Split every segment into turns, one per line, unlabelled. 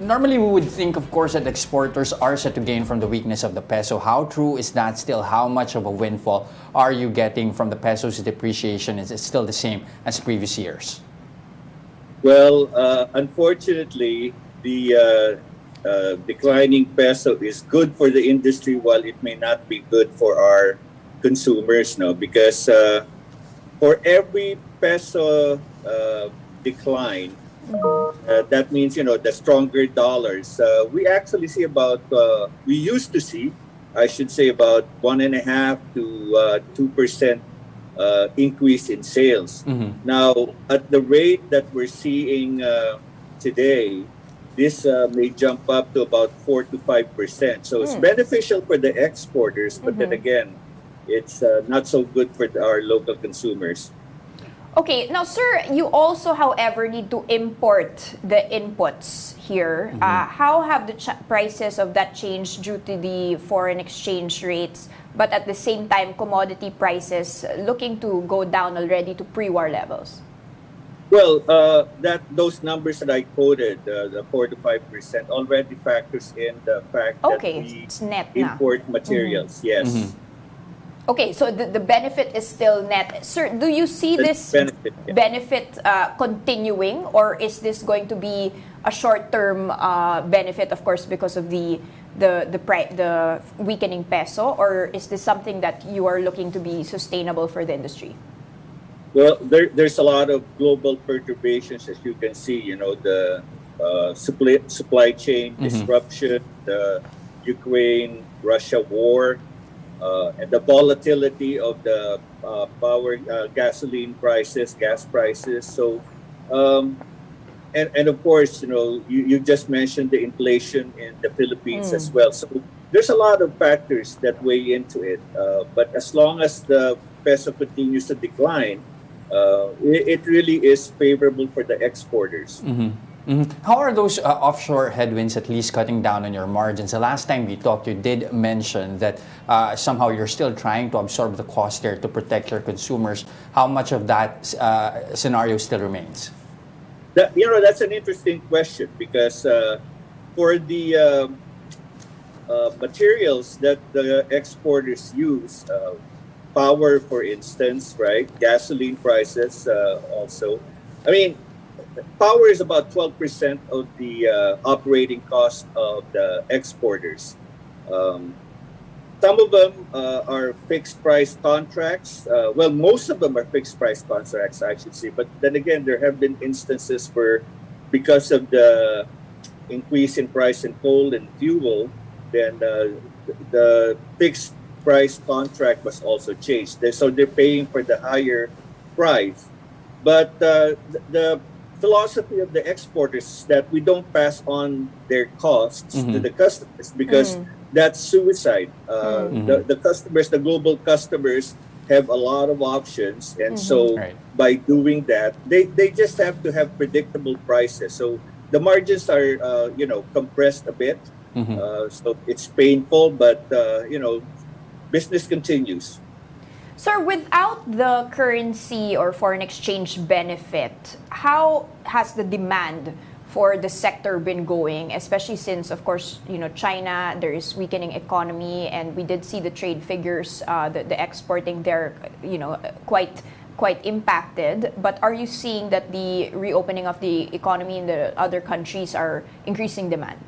Normally, we would think, of course, that exporters are set to gain from the weakness of the peso. How true is that still? How much of a windfall are you getting from the peso's depreciation? Is it still the same as previous years?
Well, unfortunately, the declining peso is good for the industry while it may not be good for our consumers, no? Because for every peso decline, that means, the stronger dollars. We actually see we used to see, I should say, about 1.5 to 2% increase in sales. Now, at the rate that we're seeing today, this may jump up to about 4 to 5%. So it's beneficial for the exporters, but then again, it's not so good for our local consumers.
Okay, now, sir, you also, however, need to import the inputs here. How have the prices of that changed due to the foreign exchange rates, but at the same time, commodity prices looking to go down already to pre-war levels?
Well, those numbers that I quoted, the 4 to 5%, already factors in the fact that we
it's net
import materials. Yes.
Okay, so the benefit is still net. Sir, do you see this benefit continuing, or is this going to be a short-term benefit, of course, because of the weakening peso, or is this something that you are looking to be sustainable for the industry?
Well, there's a lot of global perturbations, as you can see. The supply chain disruption, the Ukraine-Russia war, and the volatility of the gasoline prices, gas prices. So, and of course, you just mentioned the inflation in the Philippines as well. So there's a lot of factors that weigh into it. But as long as the peso continues to decline, it really is favorable for the exporters.
How are those offshore headwinds at least cutting down on your margins? The last time we talked, you did mention that somehow you're still trying to absorb the cost there to protect your consumers. How much of that scenario still remains?
That's an interesting question, because for the materials that the exporters use, power, for instance, right? Gasoline prices also. I mean, power is about 12% of the operating cost of the exporters. Some of them are fixed price contracts. Well, most of them are fixed price contracts, I should say. But then again, there have been instances where, because of the increase in price in coal and fuel, then the fixed price contract was also changed. So they're paying for the higher price. But the philosophy of the exporters is that we don't pass on their costs to the customers, because that's suicide. The customers, the global customers, have a lot of options, and so by doing that, they just have to have predictable prices. So the margins are compressed a bit. So it's painful, but business continues.
Sir, without the currency or foreign exchange benefit, how has the demand for the sector been going, especially since, of course, China, there is weakening economy, and we did see the trade figures, the exporting there, quite impacted. But are you seeing that the reopening of the economy in the other countries are increasing demand?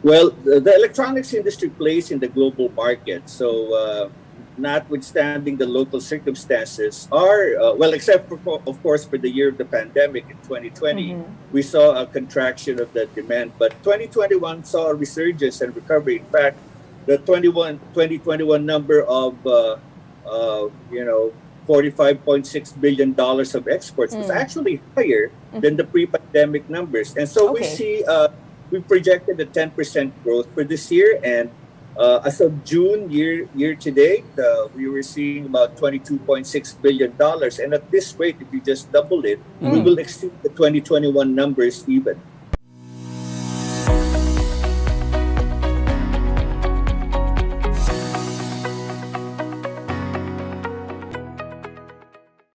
Well, the electronics industry plays in the global market, so notwithstanding the local circumstances, except for, of course, for the year of the pandemic in 2020, we saw a contraction of the demand. But 2021 saw a resurgence and recovery. In fact, the 2021 number of $45.6 billion of exports was actually higher than the pre-pandemic numbers. And so we projected a 10% growth for this year, and as of June year to date, we were seeing about $22.6 billion. And at this rate, if you just double it, we will exceed the 2021 numbers even.